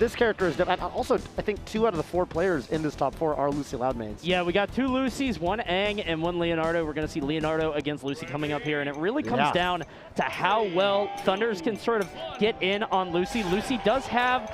this character is different. Also, I think 2 out of the 4 players in this top 4 are Lucy Loud mains. Yeah, we got 2 Lucys, 1 Aang, and 1 Leonardo. We're going to see Leonardo against Lucy coming up here, and it really comes down to how well ThundeRz can sort of get in on Lucy. Lucy does have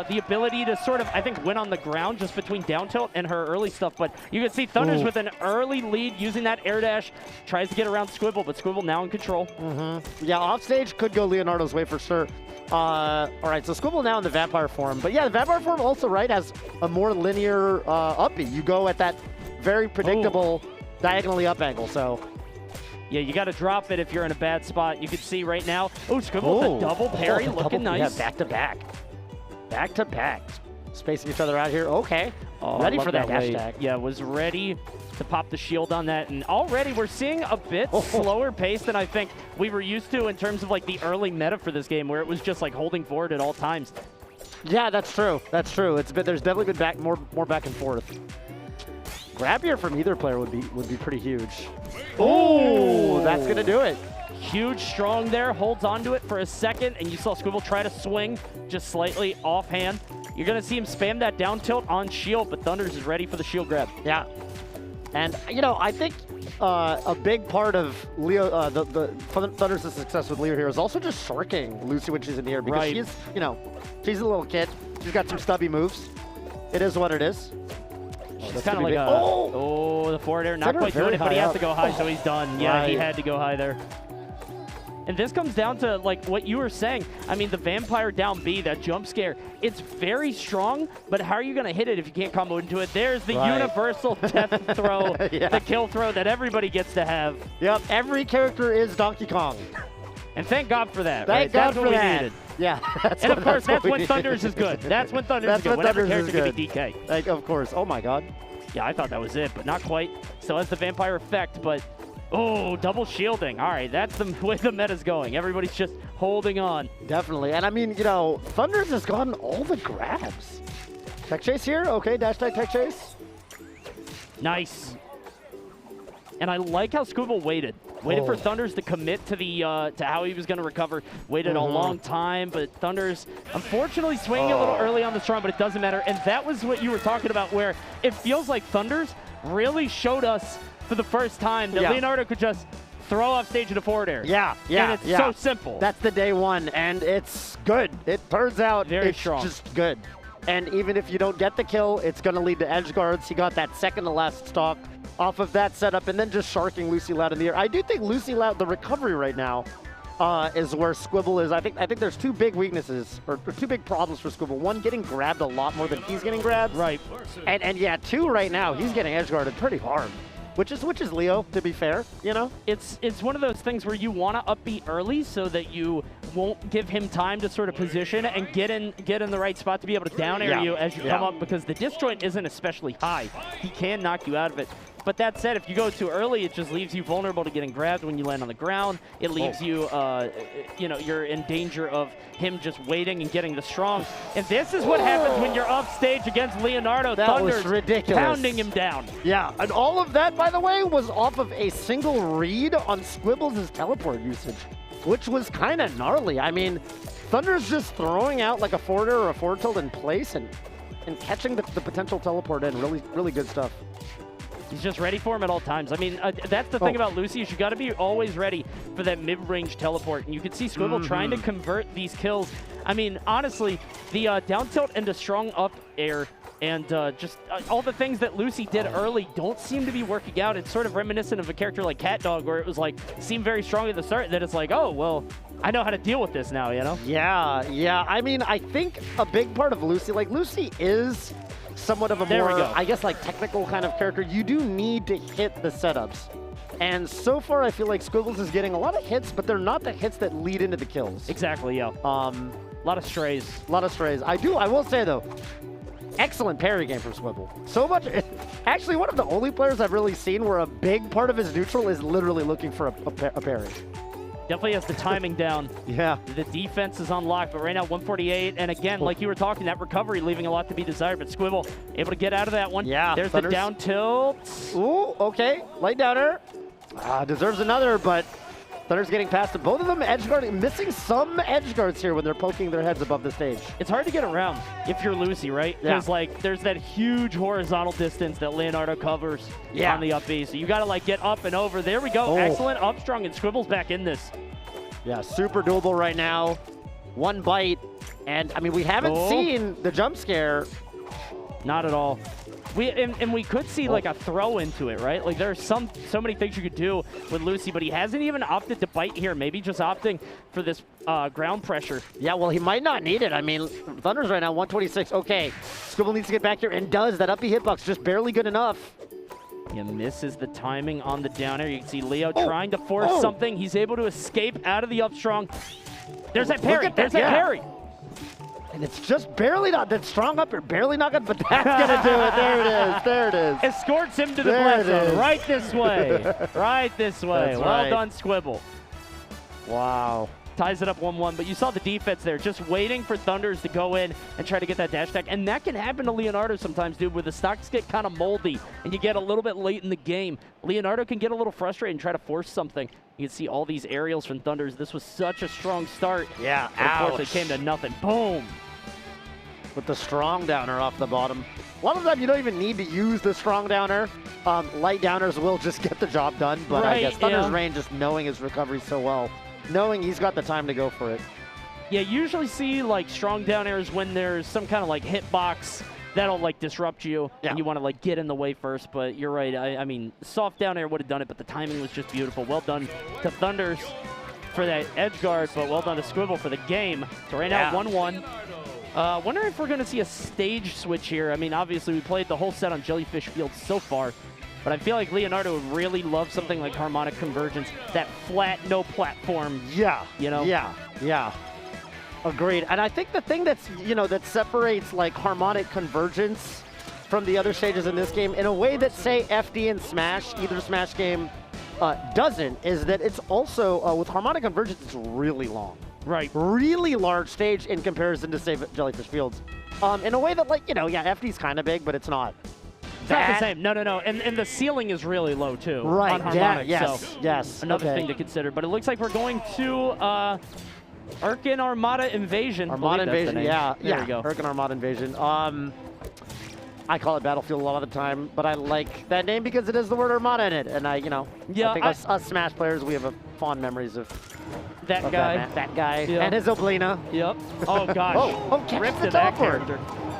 the ability to sort of, I think, win on the ground just between down tilt and her early stuff. But you can see ThundeRz with an early lead using that air dash, tries to get around Squibble, but Squibble now in control. Yeah, offstage could go Leonardo's way for sure. All right, so Squibble now in the vampire form. But yeah, the vampire form also, right, has a more linear up B. You go at that very predictable diagonally up angle, so. Yeah, you got to drop it if you're in a bad spot. You can see right now, Squibble with a double parry, looking nice. Yeah, back to back. Back to back. Spacing each other out here. Okay. Ready for that dash attack. Yeah, was ready to pop the shield on that. And already we're seeing a bit slower pace than I think we were used to in terms of like the early meta for this game, where it was just like holding forward at all times. Yeah, that's true. That's true. There's definitely been more back and forth. Grab here from either player would be pretty huge. Oh, that's gonna do it. Huge strong there, holds onto it for a second, and you saw Squibble try to swing just slightly offhand. You're gonna see him spam that down tilt on shield, but ThundeRz is ready for the shield grab. Yeah, and you know, I think a big part of Leo, the ThundeRz's success with Leo here is also just shorking Lucy when she's in the air, because she's, you know, she's a little kid. She's got some stubby moves. It is what it is. It's kind of like a, the forward air, not quite doing it, but he has to go high, so he's done. Yeah, he had to go high there. And this comes down to like what you were saying. I mean, the vampire down B, that jump scare, it's very strong, but how are you going to hit it if you can't combo into it? There's the universal death throw, the kill throw that everybody gets to have. Yep, every character is Donkey Kong. And thank God for that. Thank God that's what we needed. Yeah. And of course, that's when ThundeRz is good. That's when ThundeRz is good. Whenever character can be DK. Like, of course. Oh my God. Yeah, I thought that was it, but not quite. Still has the vampire effect, but double shielding. All right, that's the way the meta's going. Everybody's just holding on. Definitely. And I mean, you know, ThundeRz has gotten all the grabs. Tech chase here. Okay, dash tech chase. Nice. And I like how Squibble waited. Waited for ThundeRz to commit to the to how he was going to recover. Waited a long time, but ThundeRz, unfortunately, swinging a little early on the strong, but it doesn't matter. And that was what you were talking about, where it feels like ThundeRz really showed us for the first time that Leonardo could just throw off stage in a forward air. And it's so simple. That's the day one, and it's good. It turns out it's just good. And even if you don't get the kill, it's going to lead to edge guards. He got that second to last stock off of that setup, and then just sharking Lucy Loud in the air. I do think Lucy Loud, the recovery right now, is where Squibble is. I think there's 2 big weaknesses, or 2 big problems for Squibble. One, getting grabbed a lot more than he's getting grabbed. Right. And yeah, 2, right now, he's getting edge guarded pretty hard. Which is Leo, to be fair, you know? It's one of those things where you want to up B early so that you won't give him time to sort of position and get in the right spot to be able to down air you as you come up, because the disjoint isn't especially high. He can knock you out of it. But that said, if you go too early, it just leaves you vulnerable to getting grabbed when you land on the ground. It leaves you, you know, you're in danger of him just waiting and getting the strong. And this is what happens when you're off stage against Leonardo. That was ridiculous. Pounding him down. Yeah, and all of that, by the way, was off of a single read on Squibbles' teleport usage, which was kind of gnarly. I mean, ThundeRz just throwing out like a forward or a forward tilt in place and catching the potential teleport in. Really, really good stuff. He's just ready for him at all times. I mean, that's the thing about Lucy, is you got to be always ready for that mid-range teleport. And you can see Squibble trying to convert these kills. I mean, honestly, the down tilt into strong up air and just all the things that Lucy did early don't seem to be working out. It's sort of reminiscent of a character like CatDog, where it was like, seemed very strong at the start, and then it's like, oh, well, I know how to deal with this now, you know? Yeah. I mean, I think a big part of Lucy, like Lucy is somewhat of a more, I guess, like technical kind of character. You do need to hit the setups. And so far, I feel like Squibbles is getting a lot of hits, but they're not the hits that lead into the kills. Exactly, yeah. A lot of strays. A lot of strays. I will say, though, excellent parry game from Squibble. So much. Actually, one of the only players I've really seen where a big part of his neutral is literally looking for a parry. Definitely has the timing down. Yeah. The defense is unlocked, but right now 148. And again, like you were talking, that recovery leaving a lot to be desired, but Squibble able to get out of that one. Yeah. There's the down tilt. Ooh, okay. Light downer. Deserves another, but Thunder's getting past them. Both of them edge guarding, missing some edge guards here when they're poking their heads above the stage. It's hard to get around if you're Lucy, right? Because like there's that huge horizontal distance that Leonardo covers on the up B. So you got to like get up and over. There we go. Excellent up strong, and Squibble's back in this. Yeah, super doable right now. One bite, and I mean we haven't seen the jump scare. Not at all. And we could see like a throw into it, right? Like there's so many things you could do with Lucy, but he hasn't even opted to bite here. Maybe just opting for this ground pressure. Yeah, well, he might not need it. I mean, Thunder's right now 126. Okay, Squibble needs to get back here and does. That up B hitbox just barely good enough. He misses the timing on the down air. You can see Leo trying to force something. He's able to escape out of the up strong. There's that parry. There's that parry. And it's just barely not, that strong up, barely not good, but that's going to do it. There it is, there it is. Escorts him to the platform. Right this way. Right this way. That's well done, Squibble. Wow. Ties it up 1-1, but you saw the defense there, just waiting for Thunders to go in and try to get that dash attack. And that can happen to Leonardo sometimes, dude, where the stocks get kind of moldy and you get a little bit late in the game. Leonardo can get a little frustrated and try to force something. You can see all these aerials from Thunders. This was such a strong start. Yeah, Of course, it came to nothing. Boom. With the strong downer off the bottom. A lot of the time, you don't even need to use the strong downer. Light downers will just get the job done, but I guess ThundeRzReiGN, just knowing his recovery so well, knowing he's got the time to go for it. Yeah, usually see like strong down airs when there's some kind of like hitbox that'll like disrupt you and you want to like get in the way first, but you're right. I mean, soft down air would have done it, but the timing was just beautiful. Well done to Thunders for that edge guard, but well done to Squibble for the game. So right now, 1-1. Wonder if we're going to see a stage switch here. I mean, obviously, we played the whole set on Jellyfish Field so far, but I feel like Leonardo would really love something like Harmonic Convergence, that flat, no platform. Yeah. You know? Yeah. Agreed. And I think the thing that's, that separates like Harmonic Convergence from the other stages in this game in a way that, say, FD and Smash, either Smash game, doesn't, is that it's also, with Harmonic Convergence, it's really long. Right. Really large stage in comparison to, say, Jellyfish Fields. In a way that, like, FD's kind of big, but it's not. It's not the same. No. And the ceiling is really low, too. Right. On Harmonic. Yes. Another thing to consider. But it looks like we're going to Urkin Armada Invasion. Armada Invasion, There we go. Urkin Armada Invasion. I call it Battlefield a lot of the time, but I like that name because it has the word Armada in it. And I think us Smash players, we have fond memories of that guy. That guy. And his Oblina. Yep. Oh, gosh. Ripped to that character.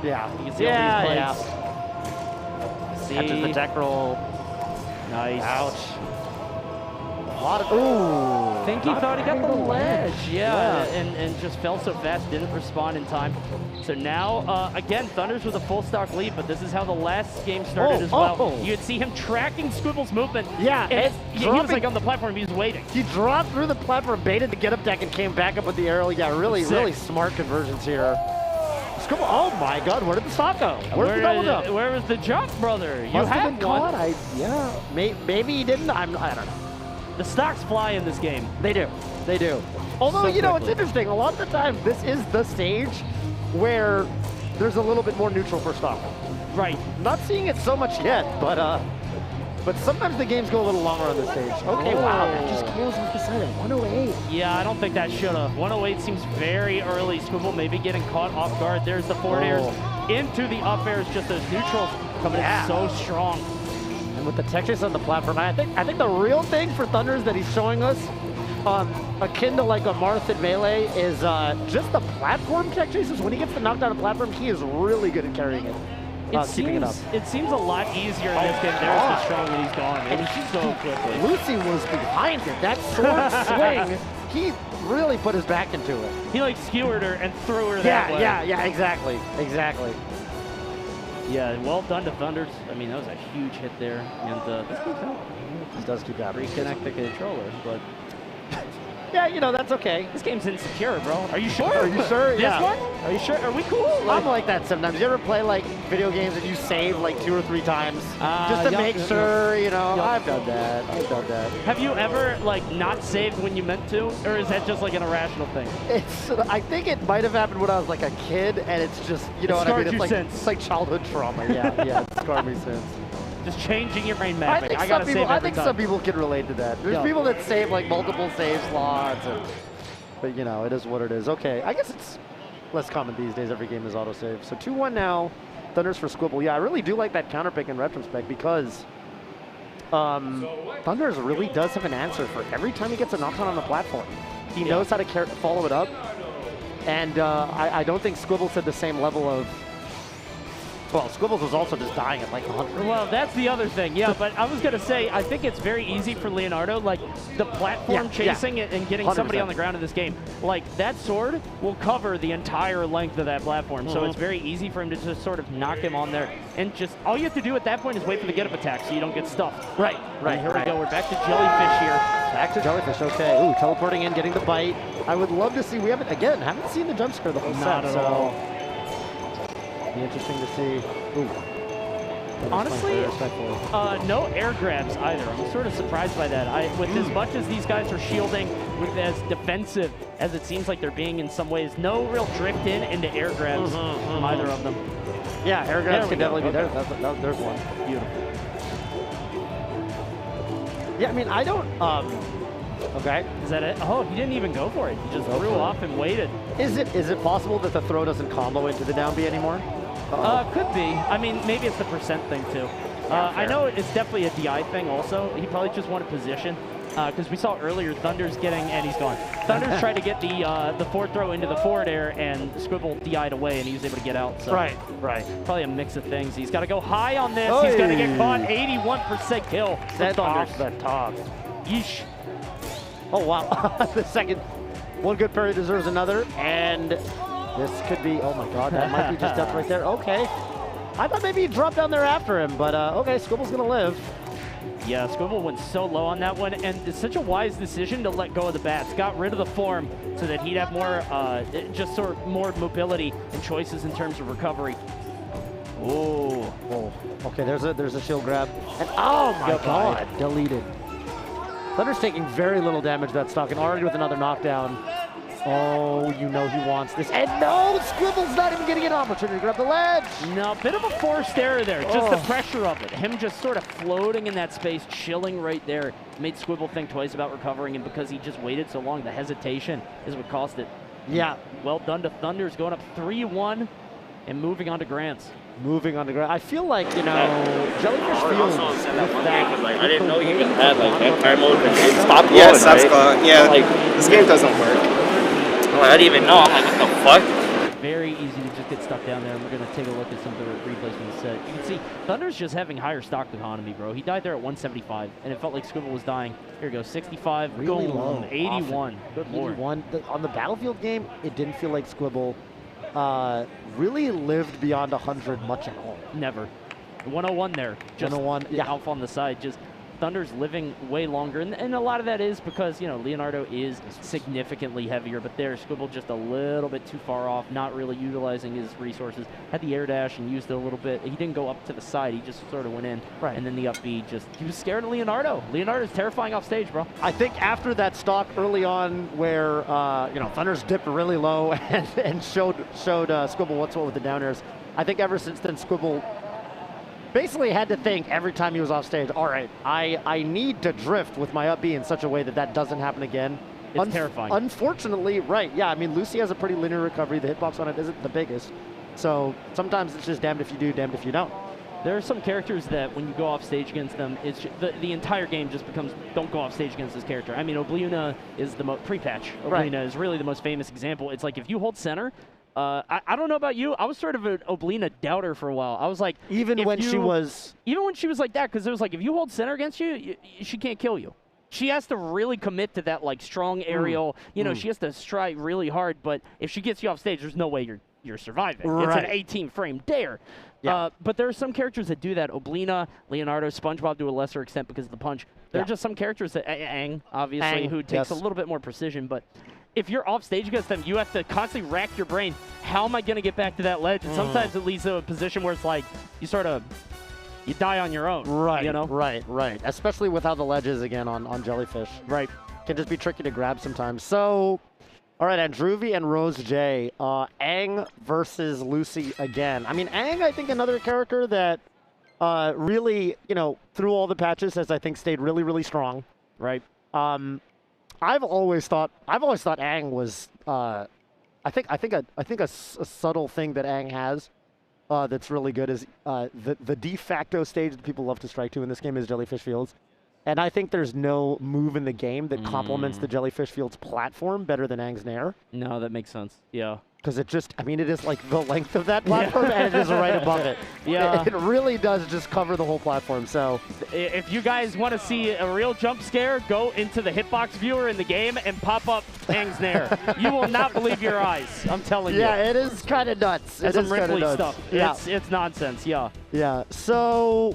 Yeah. You can see all these plates. Catches the tech roll. Nice. Ouch. A lot of, ooh. I think he thought he got the ledge. Yeah. And just fell so fast, didn't respond in time. So now, again, Thunder's with a full stock lead, but this is how the last game started as well. You could see him tracking Squibble's movement. Yeah. And he was like on the platform, he was waiting. He dropped through the platform, baited the get up deck, and came back up with the aerial. Yeah, really smart conversions here. Squibble, oh my God, where did the stock go? Where's the double jump? Where was the jump, brother? You Must have had been one. Caught. Maybe he didn't. I don't know. The stocks fly in this game. They do. Although, it's interesting. A lot of the time, this is the stage where there's a little bit more neutral for stock. Right. Not seeing it so much yet, but sometimes the games go a little longer on this stage. Okay, wow, that just kills with the side 108. Yeah, I don't think that should have. 108 seems very early. Squibble maybe getting caught off guard. There's the forward airs into the up airs, just those neutrals coming in so strong. And with the tech chase on the platform, I think the real thing for Thunders that he's showing us, akin to like a Marth in Melee, is just the platform tech chases. When he gets the knockdown on the platform, he is really good at carrying it. Keeping it up. It seems a lot easier in this game. There's the strong that he's gone. And he's so quickly. Lucy was behind it. That sword swing, he really put his back into it. He like skewered her and threw her that way. Yeah, exactly. Yeah, well done to Thunders. I mean, that was a huge hit there. And this keeps happening. This does keep happening. Reconnect the controller, but... Yeah, that's okay. This game's insecure, bro. Are you sure? Are you sure? This one? Are you sure? Are we cool? I'm like that sometimes. You ever play like video games and you save like 2 or 3 times just to make sure, I've done that. Have you ever like not saved when you meant to, or is that just like an irrational thing? I think it might have happened when I was like a kid, and it's just, what I mean? It's like childhood trauma. Yeah, it scarred me since. Just changing your brain mapping. I think some people can relate to that. There's people that save like multiple save slots, but you know, it is what it is. Okay, I guess it's less common these days. Every game is autosave. So 2-1 now. Thunder's for Squibble. Yeah, I really do like that counter pick in retrospect because ThundeRz really does have an answer for every time he gets a knockdown on the platform. He knows how to follow it up. And I don't think Squibble said the same level of... Well, Squibbles was also just dying at like 100. Well, that's the other thing, yeah. But I was going to say, I think it's very easy for Leonardo, like the platform chasing it and getting 100%. Somebody on the ground in this game. Like, that sword will cover the entire length of that platform. So it's very easy for him to just sort of knock him on there. And just, all you have to do at that point is wait for the get-up attack so you don't get stuffed. Right. Here we go. We're back to Jellyfish here. Back to Jellyfish, okay. Ooh, teleporting in, getting the bite. I would love to see, we haven't seen the jump scare the whole set. Not at all. Be interesting to see. Ooh. Honestly, no air grabs either. I'm sort of surprised by that. With as much as these guys are shielding, with as defensive as it seems like they're being in some ways, no real drift into air grabs from either of them. Yeah, air grabs can definitely be there. There's one. Beautiful. Yeah, I mean, I don't... Okay. Is that it? Oh, he didn't even go for it. He just threw off and waited. Is it possible that the throw doesn't combo into the down B anymore? Could be. I mean, maybe it's the percent thing too. I know it's definitely a DI thing also. He probably just wanted position. Because we saw earlier ThundeRz getting, and he's gone. ThundeRz tried to get the forward throw into the forward air, and Squibble DI'd away, and he was able to get out. So right. Probably a mix of things. He's got to go high on this. He's going to get caught. 81% kill. Set off the top. Yeesh. Oh, wow. The second. One good parry deserves another, and this could be, oh my god, that might be just death right there. Okay. I thought maybe he'd drop down there after him, but okay, Squibble's going to live. Yeah, Squibble went so low on that one, and it's such a wise decision to let go of the bats. Got rid of the form so that he'd have more, just sort of more mobility and choices in terms of recovery. Oh. Okay, there's a shield grab, and oh my god, deleted. ThundeRz's taking very little damage to that stock, and already with another knockdown. Oh, you know he wants this. And no, Squibble's not even getting an opportunity to grab the ledge. No, bit of a forced error there. Just the pressure of it. Him just sort of floating in that space, chilling right there, made Squibble think twice about recovering, and because he just waited so long, the hesitation is what cost it. Yeah. Well done to ThundeRz, going up 3-1 and moving on to Grants. Moving on to Grants. I feel like, you know, Jellyfish feels like, I didn't know you even had like Empire mode and stop load, right? Yeah, like, this game doesn't work. I didn't even know. I'm like, what the fuck? Very easy to just get stuck down there. And we're going to take a look at some of the replays from the set. You can see ThundeRz just having higher stock economy, bro. He died there at 175, and it felt like Squibble was dying. Here we go, 65, really low, 81. Good lord. 81. On the Battlefield game, it didn't feel like Squibble really lived beyond 100 much at all. Never. 101 there. Just 101, yeah. Off on the side. Just ThundeRz living way longer, and a lot of that is because, you know, Leonardo is significantly heavier, but there, Squibble just a little bit too far off, not really utilizing his resources. Had the air dash and used it a little bit. He didn't go up to the side, he just sort of went in. Right. And then the up B, he was scared of Leonardo. Leonardo's terrifying off stage, bro. I think after that stock early on where, you know, ThundeRz dipped really low and showed Squibble what's what with the down airs, I think ever since then, Squibble basically had to think every time he was off stage, all right, I need to drift with my up B in such a way that doesn't happen again. It's terrifying. Unfortunately, right, yeah, I mean, Lucy has a pretty linear recovery. The hitbox on it isn't the biggest. So sometimes it's just damned if you do, damned if you don't. There are some characters that when you go off stage against them, it's just, the entire game just becomes, don't go off stage against this character. I mean, Oblina is the most, pre-patch, Oblina is really the most famous example. It's like if you hold center, I don't know about you. I was sort of an Oblina doubter for a while. I was like, even when she was like that, because it was like if you hold center against you, she can't kill you. She has to really commit to that like strong aerial. You know, she has to strike really hard. But if she gets you off stage, there's no way you're surviving. Right. It's an 18 frame dare. Yeah. But there are some characters that do that. Oblina, Leonardo, SpongeBob to a lesser extent because of the punch. There are just some characters that Aang, obviously, who takes a little bit more precision, but. If you're off stage against them, you have to constantly rack your brain. How am I going to get back to that ledge? And sometimes it leads to a position where it's like you die on your own. Right, you know? Right. Especially with how the ledge is again on Jellyfish. Right. Can just be tricky to grab sometimes. So, all right, Andruvi and Rose J. Aang versus Lucy again. I mean, Aang, I think another character that really, you know, through all the patches, has I think stayed really, really strong. Right. I've always thought Aang was. I think a subtle thing that Aang has that's really good is the de facto stage that people love to strike to in this game is Jellyfish Fields. And I think there's no move in the game that complements the Jellyfish Fields platform better than Aang's Nair. No, that makes sense. Yeah. Because it just, I mean, it is like the length of that platform and it is right above it. Yeah. It really does just cover the whole platform, so. If you guys want to see a real jump scare, go into the hitbox viewer in the game and pop up Aang's Nair. You will not believe your eyes, I'm telling you. Yeah, it is kind of nuts. It's some Ripley stuff. Yeah. It's nonsense, yeah. Yeah, so